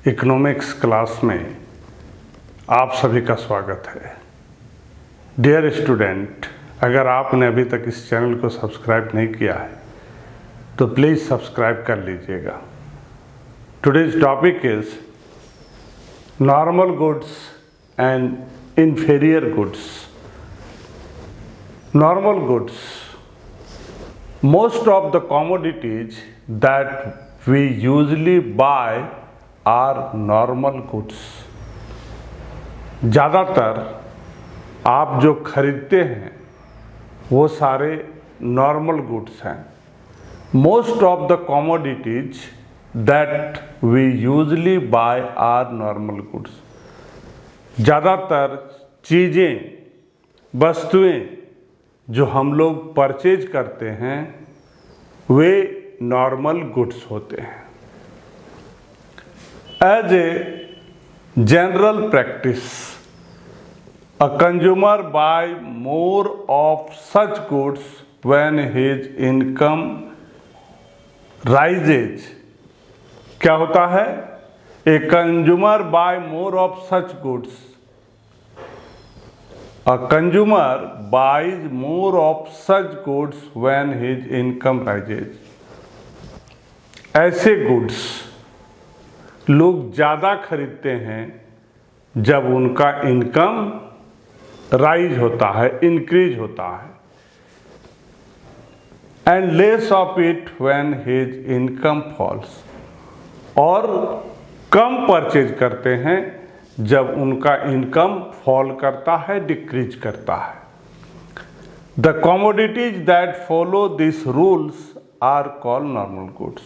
Economics class में आप सभी का स्वागत है। डियर स्टूडेंट, अगर आपने अभी तक इस चैनल को सब्सक्राइब नहीं किया है तो प्लीज़ सब्सक्राइब कर लीजिएगा। Today's topic is normal goods and inferior goods. Normal goods, most of the commodities that we usually buy are normal goods। ज़्यादातर आप जो खरीदते हैं वो सारे नॉर्मल गुड्स हैं। Most of the commodities that we usually buy are normal goods। ज़्यादातर चीज़ें, वस्तुएं जो हम लोग परचेज करते हैं वे नॉर्मल गुड्स होते हैं। As a general practice, a consumer buy more of such goods when his income rises. क्या होता है? A consumer buy more of such goods, a consumer buys more of such goods when his income rises। ऐसे goods लोग ज़्यादा खरीदते हैं जब उनका इनकम राइज होता है, इंक्रीज होता है, and less of it when his income falls. और कम परचेज करते हैं जब उनका इनकम फॉल करता है, डिक्रीज करता है। The commodities that follow this rules are called normal goods.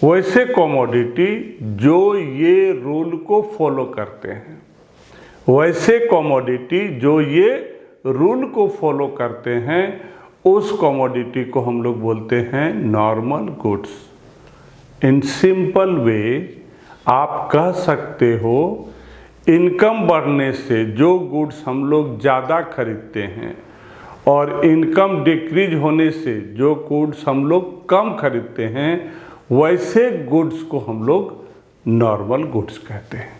वैसे कमोडिटी जो ये रूल को फॉलो करते हैं, वैसे कमोडिटी जो ये रूल को फॉलो करते हैं, उस कमोडिटी को हम लोग बोलते हैं normal goods. In simple way आप कह सकते हो, इनकम बढ़ने से जो गुड्स हम लोग ज़्यादा खरीदते हैं और इनकम डिक्रीज होने से जो गुड्स हम लोग कम खरीदते हैं, वैसे गुड्स को हम लोग नॉर्मल गुड्स कहते हैं।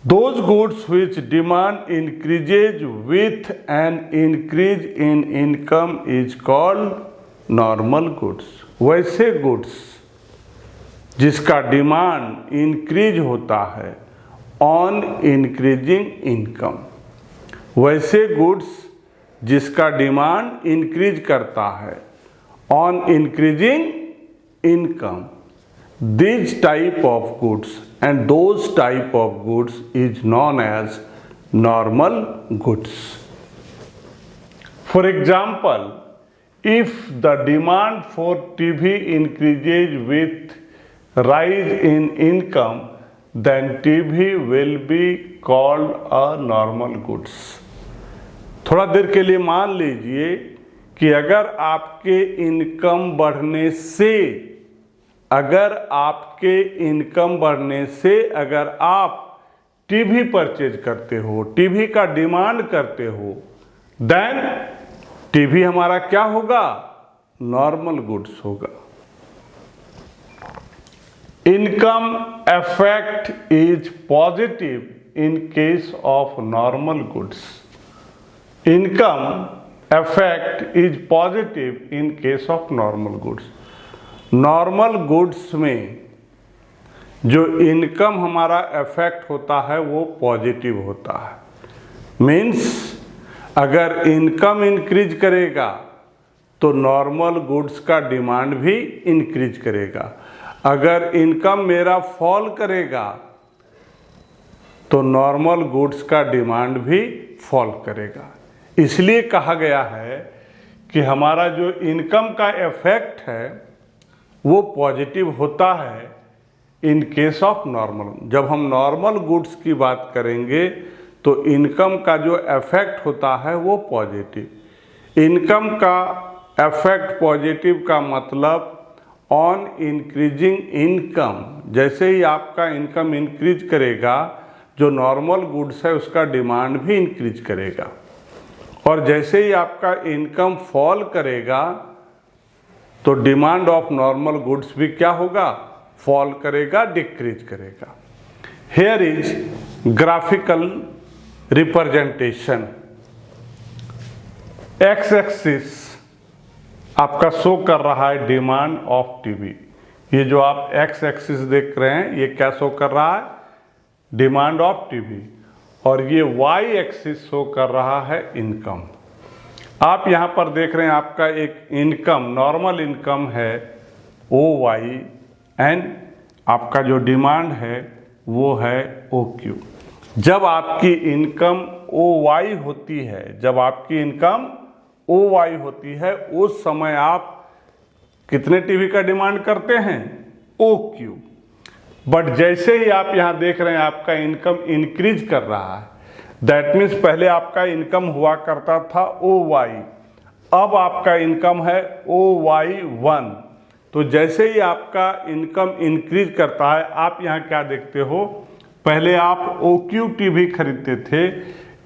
Those goods which demand increases with an increase in income is called normal goods. वैसे गुड्स जिसका डिमांड इंक्रीज होता है ऑन इंक्रीजिंग इनकम, वैसे गुड्स जिसका डिमांड इंक्रीज करता है on increasing income, this type of goods and those type of goods is known as normal goods. For example, if the demand for TV increases with rise in income, then TV will be called a normal goods। थोड़ा देर के लिए मान लीजिए कि अगर आपके income बढ़ने से, अगर आप टीवी परचेज करते हो, टीवी का डिमांड करते हो, देन टीवी हमारा क्या होगा? नॉर्मल गुड्स होगा। Income effect is positive in case of normal goods। Income effect is positive in case of normal goods। Normal goods में जो इनकम हमारा इफेक्ट होता है वो पॉजिटिव होता है। मीन्स अगर इनकम इंक्रीज करेगा तो नॉर्मल गुड्स का डिमांड भी इंक्रीज करेगा। अगर इनकम मेरा फॉल करेगा तो नॉर्मल गुड्स का डिमांड भी फॉल करेगा। इसलिए कहा गया है कि हमारा जो इनकम का इफेक्ट है वो पॉजिटिव होता है इन केस ऑफ नॉर्मल। जब हम नॉर्मल गुड्स की बात करेंगे तो इनकम का जो इफेक्ट होता है वो पॉजिटिव। इनकम का इफेक्ट पॉजिटिव का मतलब ऑन इंक्रीजिंग इनकम, जैसे ही आपका इनकम इंक्रीज करेगा, जो नॉर्मल गुड्स है उसका डिमांड भी इंक्रीज करेगा, और जैसे ही आपका इनकम फॉल करेगा तो डिमांड ऑफ नॉर्मल गुड्स भी क्या होगा? फॉल करेगा, डिक्रीज करेगा। Here is graphical representation. X axis आपका शो कर रहा है डिमांड ऑफ टीवी। ये जो आप एक्स एक्सिस देख रहे हैं ये क्या शो कर रहा है? Demand of TV. और ये वाई एक्सिस शो कर रहा है इनकम। आप यहाँ पर देख रहे हैं आपका एक इनकम, नॉर्मल इनकम है ओ वाई, एंड आपका जो डिमांड है वो है ओ क्यू। जब आपकी इनकम ओ वाई होती है, जब आपकी इनकम ओ वाई होती है, उस समय आप कितने टीवी का डिमांड करते हैं? O Q. बट जैसे ही आप यहाँ देख रहे हैं आपका इनकम इंक्रीज कर रहा है, दैट मीन्स पहले आपका इनकम हुआ करता था ओ वाई, अब आपका इनकम है ओ वाई 1। तो जैसे ही आपका इनकम इंक्रीज करता है, आप यहाँ क्या देखते हो? पहले आप ओ क्यू टीवी खरीदते थे,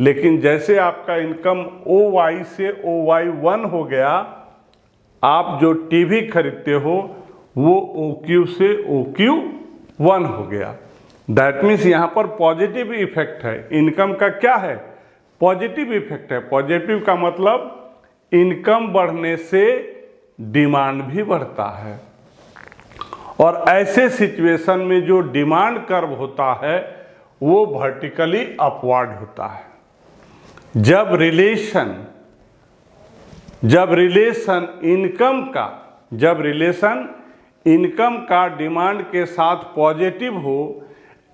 लेकिन जैसे आपका इनकम ओ वाई से ओ वाई 1 हो गया, आप जो टीवी खरीदते हो वो ओ क्यू से ओ क्यू 1 हो गया। दैट मीन्स यहाँ पर पॉजिटिव इफेक्ट है। इनकम का क्या है? पॉजिटिव इफेक्ट है। पॉजिटिव का मतलब इनकम बढ़ने से डिमांड भी बढ़ता है, और ऐसे सिचुएशन में जो डिमांड कर्व होता है वो वर्टिकली अपवर्ड होता है। जब रिलेशन इनकम का डिमांड के साथ पॉजिटिव हो,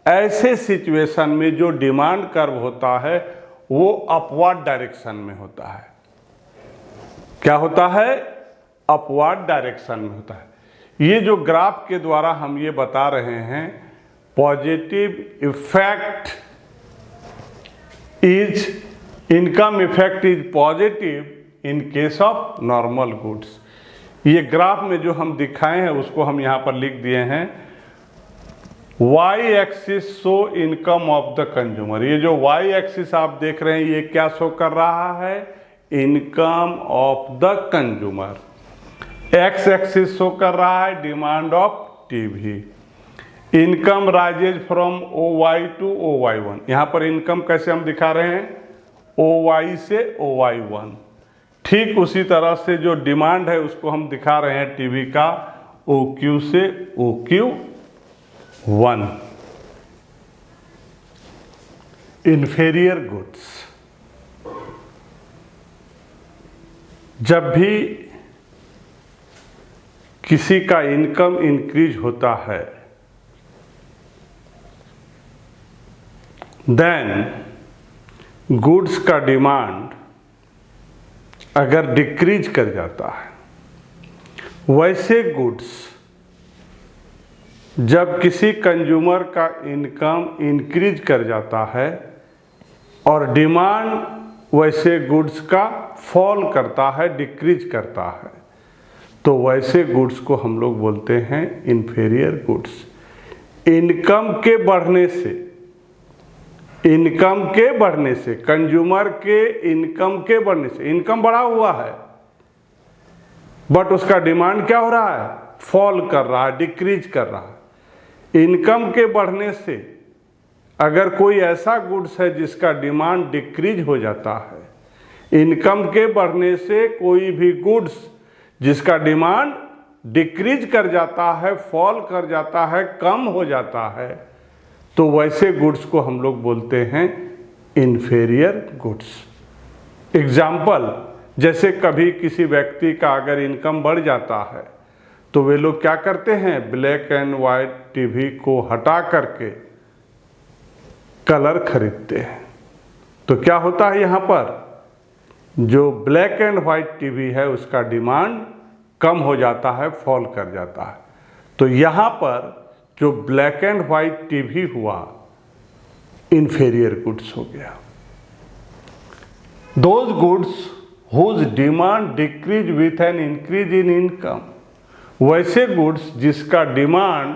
ऐसे सिचुएशन में जो डिमांड कर्व होता है वो अपवर्ड डायरेक्शन में होता है। क्या होता है? अपवर्ड डायरेक्शन में होता है। ये जो ग्राफ के द्वारा हम ये बता रहे हैं, positive effect is income effect is positive in case of normal goods. ये ग्राफ में जो हम दिखाए हैं उसको हम यहाँ पर लिख दिए हैं। Y axis show income of the consumer. ये जो वाई एक्सिस आप देख रहे हैं ये क्या शो कर रहा है? Income of the consumer. X axis show कर रहा है demand of TV. Income rises from O Y to O Y 1। यहाँ पर इनकम कैसे हम दिखा रहे हैं? ओ वाई से ओ वाई 1। ठीक उसी तरह से जो डिमांड है उसको हम दिखा रहे हैं टीवी का ओ क्यू से ओ क्यू 1। Inferior goods. जब भी किसी का इनकम इंक्रीज होता है, देन गुड्स का डिमांड अगर डिक्रीज कर जाता है, वैसे गुड्स जब किसी कंज्यूमर का इनकम इंक्रीज कर जाता है और डिमांड वैसे गुड्स का फॉल करता है, डिक्रीज करता है, तो वैसे गुड्स को हम लोग बोलते हैं इन्फीरियर गुड्स। इनकम के बढ़ने से कंज्यूमर के इनकम के बढ़ने से, इनकम बढ़ा हुआ है बट उसका डिमांड क्या हो रहा है? फॉल कर रहा है, डिक्रीज कर रहा है। इनकम के बढ़ने से अगर कोई ऐसा गुड्स है जिसका डिमांड डिक्रीज हो जाता है, इनकम के बढ़ने से कोई भी गुड्स जिसका डिमांड डिक्रीज कर जाता है, फॉल कर जाता है, कम हो जाता है, तो वैसे गुड्स को हम लोग बोलते हैं इन्फीरियर गुड्स। एग्जाम्पल, जैसे कभी किसी व्यक्ति का अगर इनकम बढ़ जाता है तो वे लोग क्या करते हैं? ब्लैक एंड वाइट टीवी को हटा करके कलर खरीदते हैं। तो क्या होता है यहाँ पर? जो ब्लैक एंड वाइट टीवी है उसका डिमांड कम हो जाता है, फॉल कर जाता है। तो यहाँ पर जो ब्लैक एंड वाइट टीवी हुआ, इन्फीरियर गुड्स हो गया। Those goods whose demand decrease with an increase in income, वैसे गुड्स जिसका डिमांड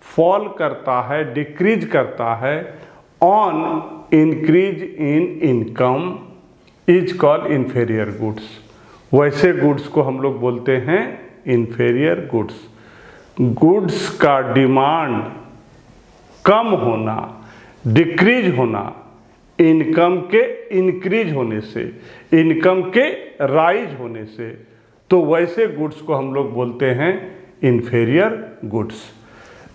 फॉल करता है, डिक्रीज करता है on increase in income is called inferior goods. वैसे गुड्स को हम लोग बोलते हैं इन्फीरियर गुड्स। गुड्स का डिमांड कम होना, डिक्रीज होना इनकम के इंक्रीज होने से, इनकम के राइज होने से, तो वैसे गुड्स को हम लोग बोलते हैं inferior goods.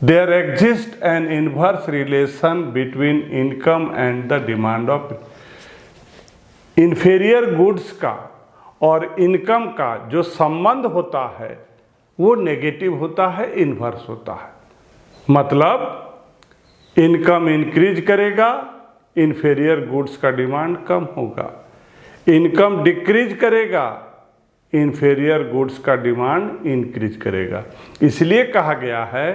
There exist an inverse relation between income and the demand of. Inferior goods का और इनकम का जो संबंध होता है वो नेगेटिव होता है, इन्वर्स होता है। मतलब इनकम इंक्रीज करेगा, इंफीरियर गुड्स का डिमांड कम होगा। इनकम डिक्रीज करेगा, इंफीरियर गुड्स का डिमांड इंक्रीज करेगा। इसलिए कहा गया है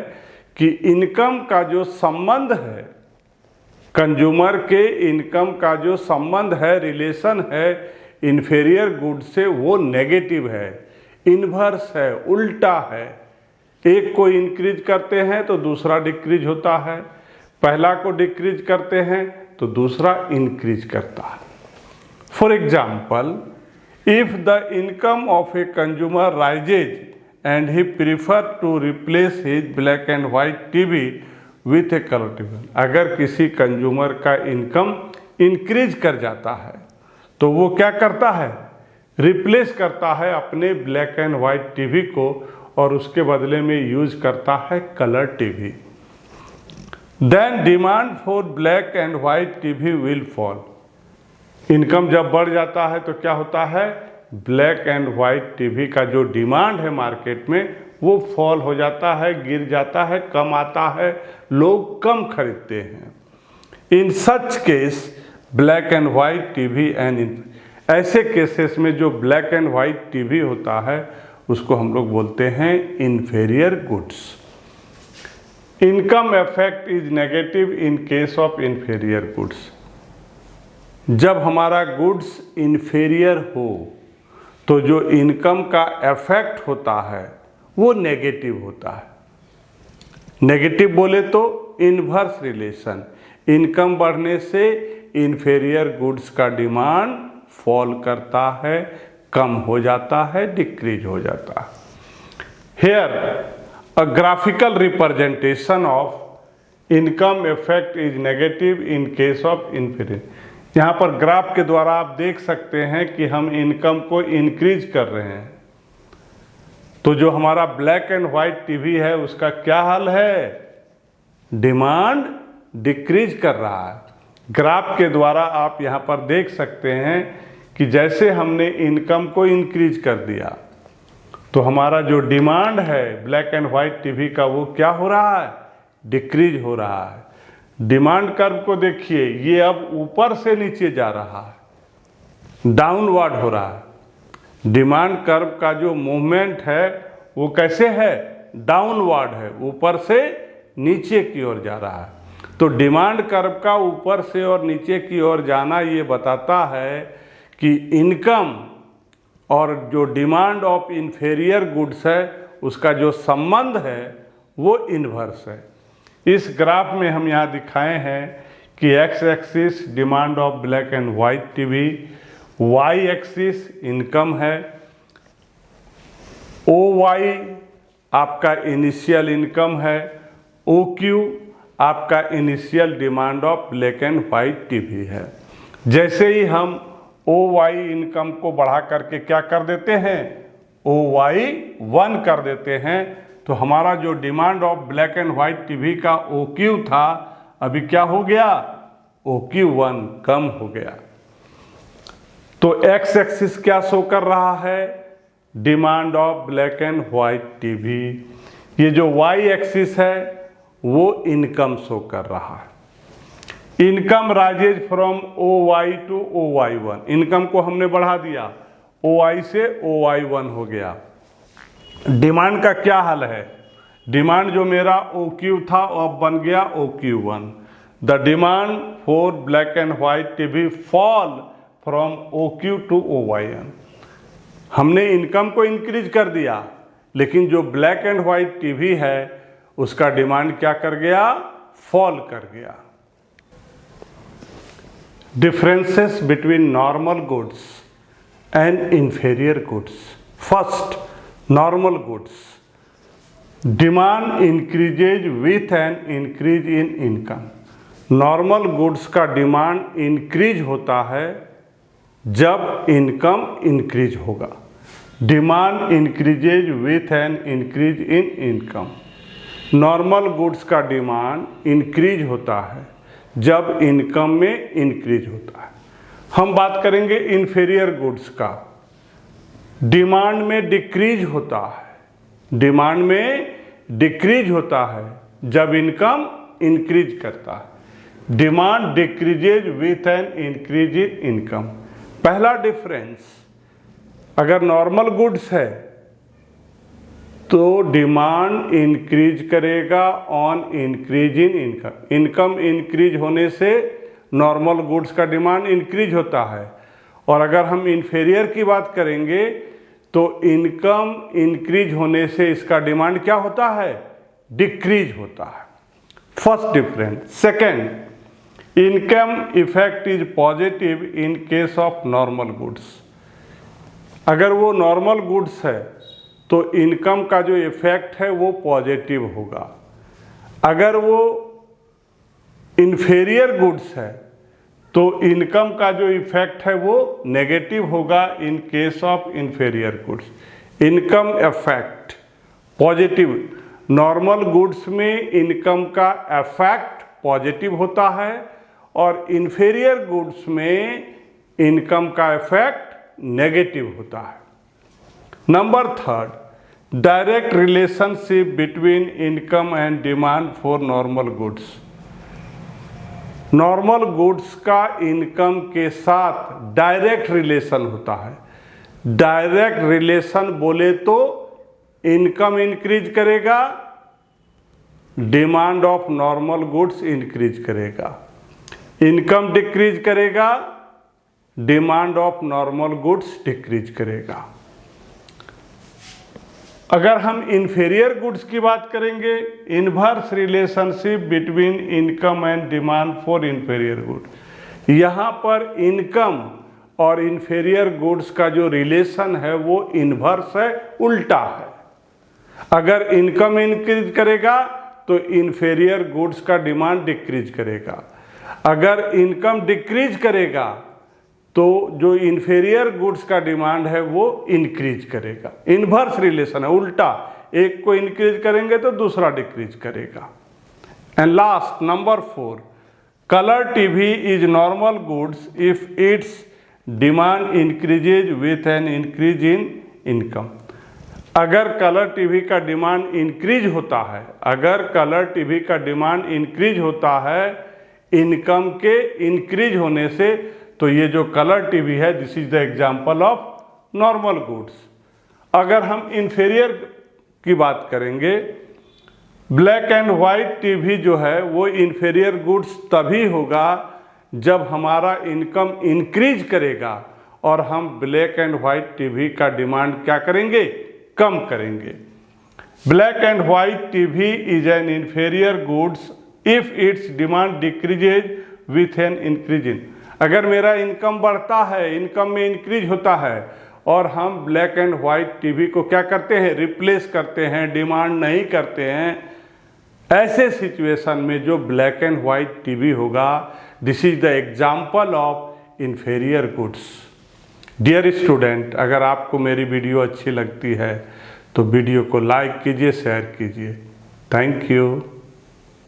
कि इनकम का जो संबंध है, कंज्यूमर के इनकम का जो संबंध है, रिलेशन है इंफीरियर गुड्स से, वो नेगेटिव है, इन्वर्स है, उल्टा है। एक को इंक्रीज करते हैं तो दूसरा डिक्रीज होता है, पहला को डिक्रीज करते हैं तो दूसरा इंक्रीज करता है। For example, if the income of a consumer rises and he prefer to replace his black and white TV with a colour TV. अगर किसी कंज्यूमर का इनकम इंक्रीज कर जाता है तो वो क्या करता है, रिप्लेस करता है अपने ब्लैक एंड वाइट टीवी को और उसके बदले में यूज करता है colour TV. Then demand for black and white TV will fall. Income जब बढ़ जाता है तो क्या होता है, ब्लैक एंड वाइट टीवी का जो डिमांड है मार्केट में वो फॉल हो जाता है, गिर जाता है, कम आता है, लोग कम खरीदते हैं। In such case black and white TV and, ऐसे केसेस में जो ब्लैक एंड वाइट टीवी होता है उसको हम लोग बोलते हैं inferior goods. Income effect is negative in case of inferior goods. जब हमारा गुड्स इंफीरियर हो तो जो इनकम का इफेक्ट होता है वो नेगेटिव होता है। नेगेटिव बोले तो इनवर्स रिलेशन, इनकम बढ़ने से इंफीरियर गुड्स का डिमांड फॉल करता है, कम हो जाता है, डिक्रीज हो जाता है। Here a graphical representation of income effect is negative in case of inferior. यहाँ पर ग्राफ के द्वारा आप देख सकते हैं कि हम इनकम को इंक्रीज कर रहे हैं, तो जो हमारा ब्लैक एंड वाइट टीवी है उसका क्या हाल है, डिमांड डिक्रीज कर रहा है। ग्राफ के द्वारा आप यहाँ पर देख सकते हैं कि जैसे हमने इनकम को इंक्रीज कर दिया तो हमारा जो डिमांड है ब्लैक एंड वाइट टीवी का वो क्या हो रहा है, डिक्रीज हो रहा है। डिमांड कर्व को देखिए, ये अब ऊपर से नीचे जा रहा है, डाउनवर्ड हो रहा है। डिमांड कर्व का जो मूवमेंट है वो कैसे है, डाउनवर्ड है, ऊपर से नीचे की ओर जा रहा है। तो डिमांड कर्व का ऊपर से और नीचे की ओर जाना ये बताता है कि इनकम और जो डिमांड ऑफ इंफीरियर गुड्स है उसका जो संबंध है वो इन्वर्स है। इस ग्राफ में हम यहाँ दिखाए हैं कि X axis demand of black and white TV, Y axis income है, ओ वाई आपका इनिशियल इनकम है, ओ क्यू आपका initial demand of black and white TV है। जैसे ही हम ओ वाई इनकम को बढ़ा करके क्या कर देते हैं, ओ वाई 1 कर देते हैं, तो हमारा जो demand of black and white TV का ओ क्यू था अभी क्या हो गया, ओ क्यू 1 कम हो गया। तो एक्स एक्सिस क्या शो कर रहा है, demand of black and white TV. ये जो वाई एक्सिस है वो इनकम शो कर रहा है। Income rises from O Y to O Y 1, income को हमने बढ़ा दिया, ओ वाई से ओ वाई 1 हो गया। डिमांड का क्या हाल है, डिमांड जो मेरा ओ क्यू था अब बन गया O Q 1। The demand for black and white TV fall from O Q to O Y 1। हमने इनकम को इंक्रीज कर दिया लेकिन जो ब्लैक एंड वाइट टीवी है उसका डिमांड क्या कर गया, फॉल कर गया। Differences between normal goods and inferior goods. First, normal goods. Demand increases with an increase in income. Normal goods का डिमांड इंक्रीज होता है जब इनकम इंक्रीज होगा। Demand increases with an increase in income. Normal goods का demand increase होता है जब income में इंक्रीज होता है। हम बात करेंगे इन्फीरियर गुड्स का। डिमांड में डिक्रीज होता है, डिमांड में डिक्रीज होता है जब इनकम इंक्रीज करता है। Demand decreases with an increase in income. पहला डिफरेंस, अगर नॉर्मल गुड्स है तो डिमांड इंक्रीज करेगा on increase in income. Income increase होने से नॉर्मल गुड्स का डिमांड इंक्रीज होता है। और अगर हम इन्फीरियर की बात करेंगे तो इनकम इंक्रीज होने से इसका डिमांड क्या होता है? डिक्रीज होता है। First difference. Second, income effect is positive in case of normal goods. अगर वो नॉर्मल गुड्स है तो इनकम का जो इफेक्ट है वो पॉजिटिव होगा। अगर वो इन्फीरियर गुड्स है तो इनकम का जो इफेक्ट है वो नेगेटिव होगा इन case of inferior goods. Income effect positive, normal goods में इनकम का इफेक्ट पॉजिटिव होता है और इन्फीरियर गुड्स में इनकम का इफेक्ट नेगेटिव होता है। Number third, direct relationship between income and demand for normal goods. Normal goods का इनकम के साथ डायरेक्ट रिलेशन होता है। डायरेक्ट रिलेशन बोले तो इनकम इंक्रीज करेगा, demand of normal goods increase करेगा। इनकम डिक्रीज करेगा, demand of normal goods decrease करेगा। अगर हम इन्फीरियर गुड्स की बात करेंगे, inverse relationship between income and demand for inferior goods. यहाँ पर इनकम और इन्फीरियर गुड्स का जो रिलेशन है वो इनवर्स है, उल्टा है। अगर इनकम इंक्रीज करेगा तो इन्फीरियर गुड्स का डिमांड डिक्रीज करेगा। अगर इनकम डिक्रीज करेगा तो जो इन्फीरियर गुड्स का डिमांड है वो इंक्रीज करेगा। इनवर्स रिलेशन है, उल्टा। एक को इंक्रीज करेंगे तो दूसरा डिक्रीज करेगा। And last, number 4, colour TV is normal goods if it's demand increases with an increase in income. अगर कलर टीवी का डिमांड इंक्रीज होता है, अगर कलर टीवी का डिमांड इंक्रीज होता है इनकम के इंक्रीज होने से, तो ये जो कलर टीवी है this is the example of normal goods. अगर हम इन्फीरियर की बात करेंगे, ब्लैक एंड वाइट टीवी जो है वो इन्फीरियर गुड्स तभी होगा जब हमारा इनकम इंक्रीज करेगा और हम ब्लैक एंड वाइट टीवी का डिमांड क्या करेंगे? कम करेंगे। Black and white TV is an inferior goods if it's demand decreases with an increase इन। अगर मेरा इनकम बढ़ता है, इनकम में इंक्रीज होता है और हम ब्लैक एंड वाइट टीवी को क्या करते हैं? रिप्लेस करते हैं, डिमांड नहीं करते हैं, ऐसे सिचुएशन में जो ब्लैक एंड वाइट टीवी होगा this is the example of inferior goods. Dear student, अगर आपको मेरी वीडियो अच्छी लगती है तो वीडियो को लाइक कीजिए, शेयर कीजिए। Thank you.